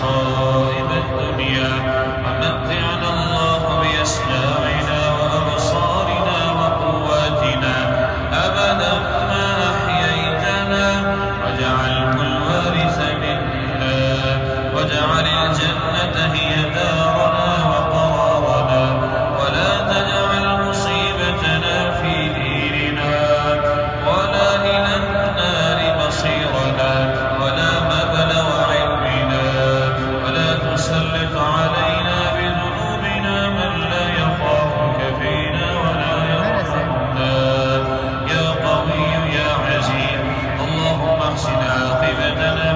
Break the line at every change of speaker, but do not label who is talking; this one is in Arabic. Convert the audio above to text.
مصائب الدنيا ومتعنا الله بأسماعنا وأبصارنا وقواتنا أبدا ما أحييتنا واجعله الوارث منا واجعل الجنة هي دارنا وقرارنا ولا تجعل مصيبتنا في ديننا ولا إلى النار مصيرنا ولا مبلغ علمنا ولا تسلط علينا بذنوبنا من لا يخافك فينا ولا يرحمنا يا قوي يا عزيز اللهم احسن عاقبتنا